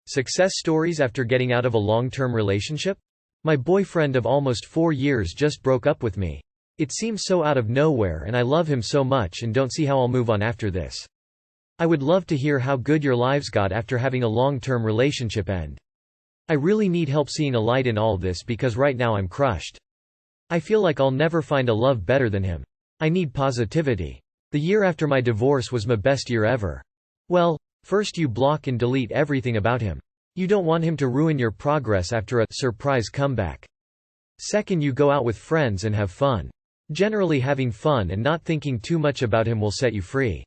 Success stories after getting out of a long-term relationship? My boyfriend of almost 4 years just broke up with me. It seems so out of nowhere and I love him so much and don't see how I'll move on after this. I would love to hear how good your lives got after having a long-term relationship end. I really need help seeing a light in all this because right now I'm crushed. I feel like I'll never find a love better than him. I need positivity. The year after my divorce was my best year ever. Well, first you block and delete everything about him. You don't want him to ruin your progress after a surprise comeback. Second, you go out with friends and have fun. Generally having fun and not thinking too much about him will set you free.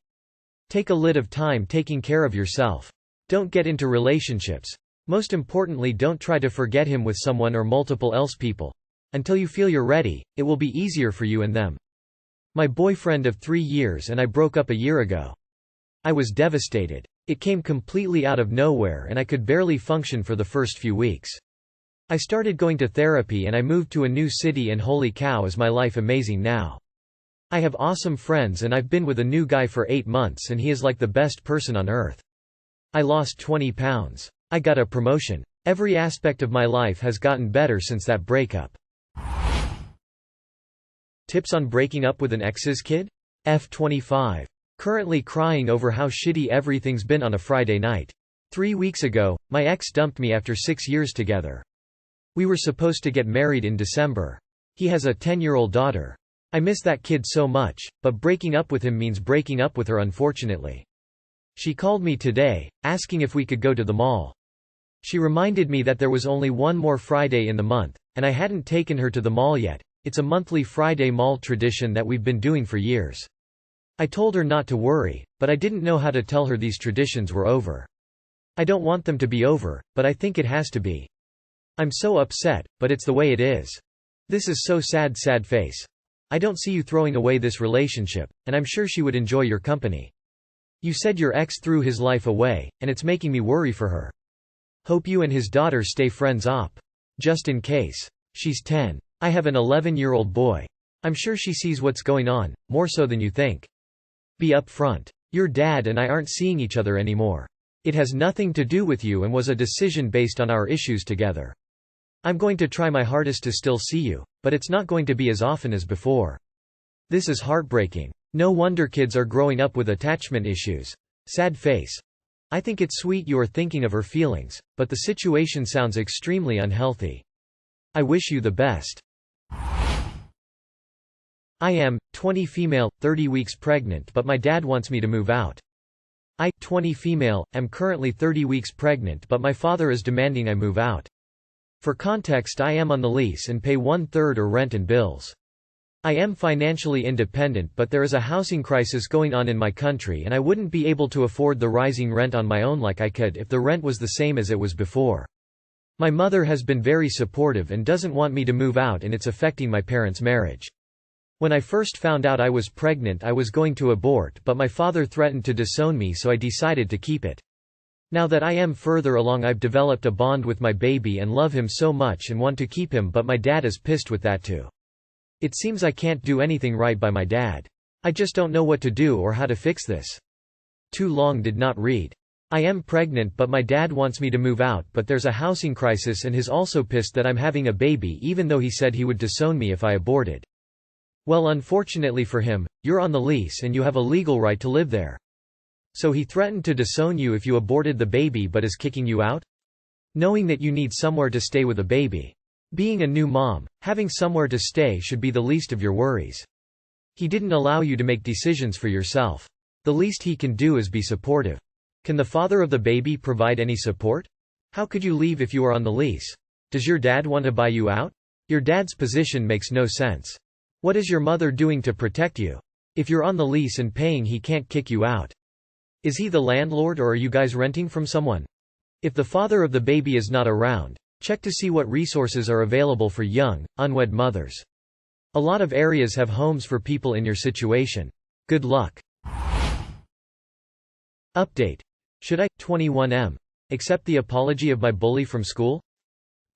Take a lit of time taking care of yourself. Don't get into relationships. Most importantly, don't try to forget him with someone or multiple else people. Until you feel you're ready, it will be easier for you and them. My boyfriend of 3 years and I broke up a year ago. I was devastated. It came completely out of nowhere and I could barely function for the first few weeks. I started going to therapy and I moved to a new city and holy cow is my life amazing now. I have awesome friends and I've been with a new guy for 8 months and he is like the best person on earth. I lost 20 pounds. I got a promotion. Every aspect of my life has gotten better since that breakup. Tips on breaking up with an ex's kid? F25. Currently crying over how shitty everything's been on a Friday night. 3 weeks ago, my ex dumped me after 6 years together. We were supposed to get married in December. He has a 10-year-old daughter. I miss that kid so much, but breaking up with him means breaking up with her unfortunately. She called me today, asking if we could go to the mall. She reminded me that there was only one more Friday in the month, and I hadn't taken her to the mall yet. It's a monthly Friday mall tradition that we've been doing for years. I told her not to worry, but I didn't know how to tell her these traditions were over. I don't want them to be over, but I think it has to be. I'm so upset, but it's the way it is. This is so sad, sad face. I don't see you throwing away this relationship, and I'm sure she would enjoy your company. You said your ex threw his life away, and it's making me worry for her. Hope you and his daughter stay friends op. Just in case. She's 10. I have an 11-year-old boy. I'm sure she sees what's going on, more so than you think. Be upfront. Your dad and I aren't seeing each other anymore. It has nothing to do with you and was a decision based on our issues together. I'm going to try my hardest to still see you, but it's not going to be as often as before. This is heartbreaking. No wonder kids are growing up with attachment issues. Sad face. I think it's sweet you are thinking of her feelings, but the situation sounds extremely unhealthy. I wish you the best. I am 20 female, 30 weeks pregnant, but my dad wants me to move out. I 20 female, am currently 30 weeks pregnant, but my father is demanding I move out. For context, I am on the lease and pay 1/3 or rent and bills. I am financially independent, but there is a housing crisis going on in my country and I wouldn't be able to afford the rising rent on my own like I could if the rent was the same as it was before. My mother has been very supportive and doesn't want me to move out, and it's affecting my parents' marriage. When I first found out I was pregnant, I was going to abort, but my father threatened to disown me, so I decided to keep it. Now that I am further along, I've developed a bond with my baby and love him so much and want to keep him, but my dad is pissed with that too. It seems I can't do anything right by my dad. I just don't know what to do or how to fix this. Too long did not read. I am pregnant, but my dad wants me to move out, but there's a housing crisis and he's also pissed that I'm having a baby, even though he said he would disown me if I aborted. Well, unfortunately for him, you're on the lease and you have a legal right to live there. So he threatened to disown you if you aborted the baby but is kicking you out? Knowing that you need somewhere to stay with a baby. Being a new mom, having somewhere to stay should be the least of your worries. He didn't allow you to make decisions for yourself. The least he can do is be supportive. Can the father of the baby provide any support? How could you leave if you are on the lease? Does your dad want to buy you out? Your dad's position makes no sense. What is your mother doing to protect you? If you're on the lease and paying, he can't kick you out. Is he the landlord or are you guys renting from someone? If the father of the baby is not around, check to see what resources are available for young, unwed mothers. A lot of areas have homes for people in your situation. Good luck. Update. Should I, 21M, accept the apology of my bully from school?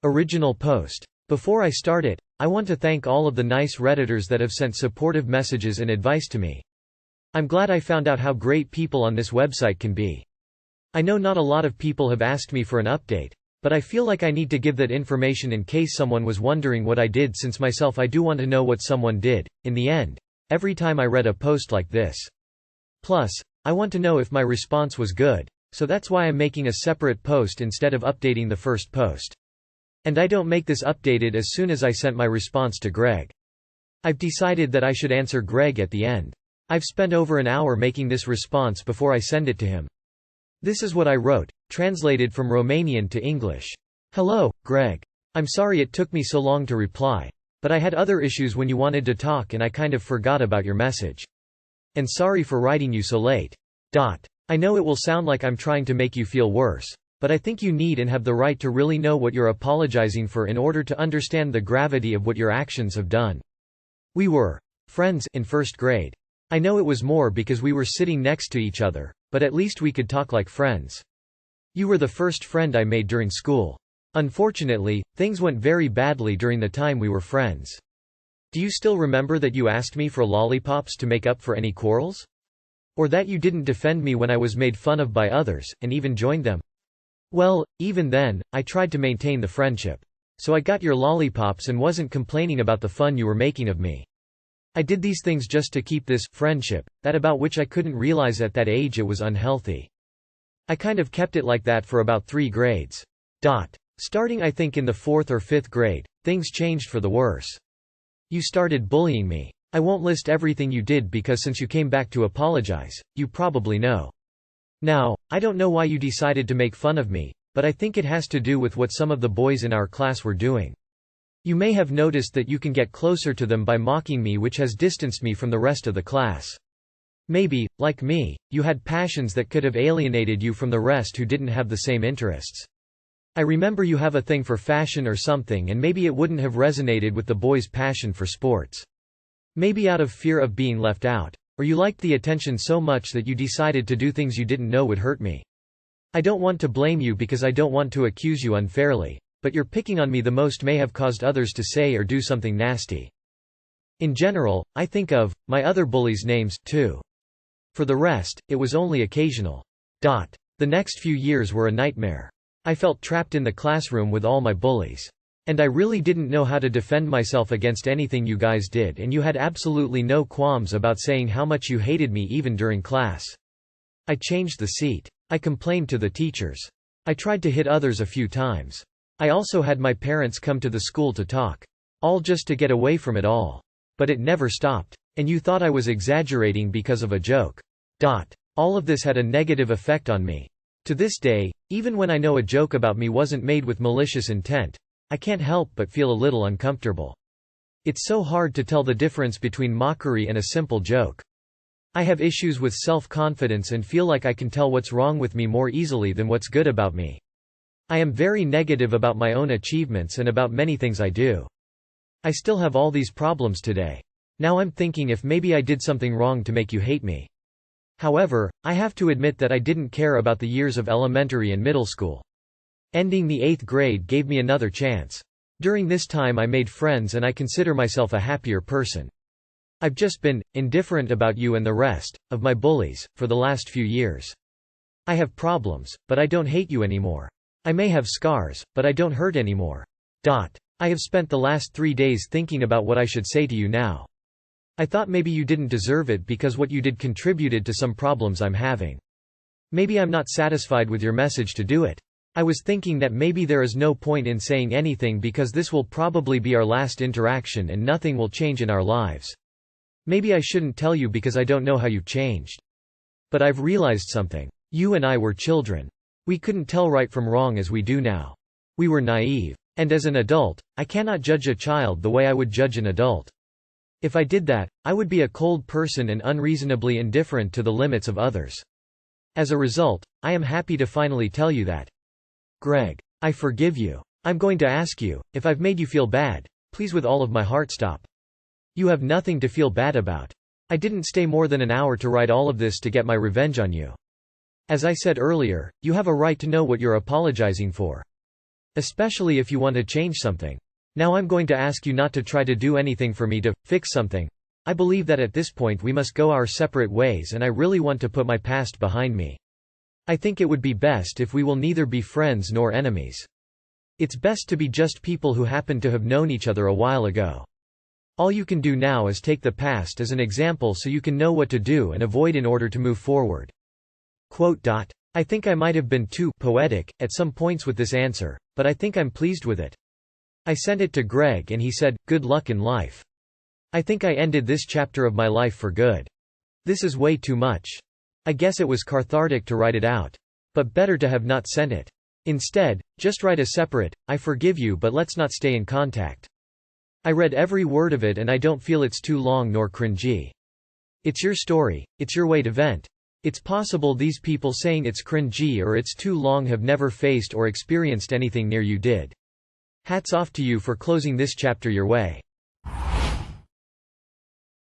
Original post. Before I start it, I want to thank all of the nice Redditors that have sent supportive messages and advice to me. I'm glad I found out how great people on this website can be. I know not a lot of people have asked me for an update, but I feel like I need to give that information in case someone was wondering what I did, since myself I do want to know what someone did, in the end, every time I read a post like this. Plus, I want to know if my response was good, so that's why I'm making a separate post instead of updating the first post. And I don't make this updated as soon as I sent my response to Greg. I've decided that I should answer Greg at the end. I've spent over an hour making this response before I send it to him. This is what I wrote, translated from Romanian to English. Hello, Greg. I'm sorry it took me so long to reply, but I had other issues when you wanted to talk and I kind of forgot about your message. And sorry for writing you so late. I know it will sound like I'm trying to make you feel worse, but I think you need and have the right to really know what you're apologizing for in order to understand the gravity of what your actions have done. We were friends in first grade. I know it was more because we were sitting next to each other, but at least we could talk like friends. You were the first friend I made during school. Unfortunately, things went very badly during the time we were friends. Do you still remember that you asked me for lollipops to make up for any quarrels? Or that you didn't defend me when I was made fun of by others, and even joined them? Well, even then, I tried to maintain the friendship. So I got your lollipops and wasn't complaining about the fun you were making of me. I did these things just to keep this friendship, that about which I couldn't realize at that age it was unhealthy. I kind of kept it like that for about 3 grades. Starting I think in the 4th or 5th grade, things changed for the worse. You started bullying me. I won't list everything you did because since you came back to apologize, you probably know. Now, I don't know why you decided to make fun of me, but I think it has to do with what some of the boys in our class were doing. You may have noticed that you can get closer to them by mocking me, which has distanced me from the rest of the class. Maybe, like me, you had passions that could have alienated you from the rest who didn't have the same interests. I remember you have a thing for fashion or something, and maybe it wouldn't have resonated with the boys' passion for sports. Maybe out of fear of being left out. Or you liked the attention so much that you decided to do things you didn't know would hurt me. I don't want to blame you because I don't want to accuse you unfairly, but your picking on me the most may have caused others to say or do something nasty. In general, I think of my other bullies' names, too. For the rest, it was only occasional. The next few years were a nightmare. I felt trapped in the classroom with all my bullies. And I really didn't know how to defend myself against anything you guys did, and you had absolutely no qualms about saying how much you hated me even during class. I changed the seat. I complained to the teachers. I tried to hit others a few times. I also had my parents come to the school to talk. All just to get away from it all. But it never stopped. And you thought I was exaggerating because of a joke. All of this had a negative effect on me. To this day, even when I know a joke about me wasn't made with malicious intent, I can't help but feel a little uncomfortable. It's so hard to tell the difference between mockery and a simple joke. I have issues with self-confidence and feel like I can tell what's wrong with me more easily than what's good about me. I am very negative about my own achievements and about many things I do. I still have all these problems today. Now I'm thinking if maybe I did something wrong to make you hate me. However, I have to admit that I didn't care about the years of elementary and middle school. Ending the 8th grade gave me another chance. During this time I made friends and I consider myself a happier person. I've just been indifferent about you and the rest of my bullies for the last few years. I have problems, but I don't hate you anymore. I may have scars, but I don't hurt anymore. I have spent the last 3 days thinking about what I should say to you now. I thought maybe you didn't deserve it because what you did contributed to some problems I'm having. Maybe I'm not satisfied with your message to do it. I was thinking that maybe there is no point in saying anything because this will probably be our last interaction and nothing will change in our lives. Maybe I shouldn't tell you because I don't know how you've changed. But I've realized something. You and I were children. We couldn't tell right from wrong as we do now. We were naive. And as an adult, I cannot judge a child the way I would judge an adult. If I did that, I would be a cold person and unreasonably indifferent to the limits of others. As a result, I am happy to finally tell you that. Greg, I forgive you. I'm going to ask you, if I've made you feel bad, please with all of my heart stop. You have nothing to feel bad about. I didn't stay more than an hour to write all of this to get my revenge on you. As I said earlier, you have a right to know what you're apologizing for. Especially if you want to change something. Now I'm going to ask you not to try to do anything for me to fix something. I believe that at this point we must go our separate ways and I really want to put my past behind me. I think it would be best if we will neither be friends nor enemies. It's best to be just people who happen to have known each other a while ago. All you can do now is take the past as an example so you can know what to do and avoid in order to move forward." I think I might have been too poetic at some points with this answer, but I think I'm pleased with it. I sent it to Greg and he said, "Good luck in life." I think I ended this chapter of my life for good. This is way too much. I guess it was cathartic to write it out. But better to have not sent it. Instead, just write a separate, "I forgive you but let's not stay in contact." I read every word of it and I don't feel it's too long nor cringy. It's your story, it's your way to vent. It's possible these people saying it's cringy or it's too long have never faced or experienced anything near you did. Hats off to you for closing this chapter your way.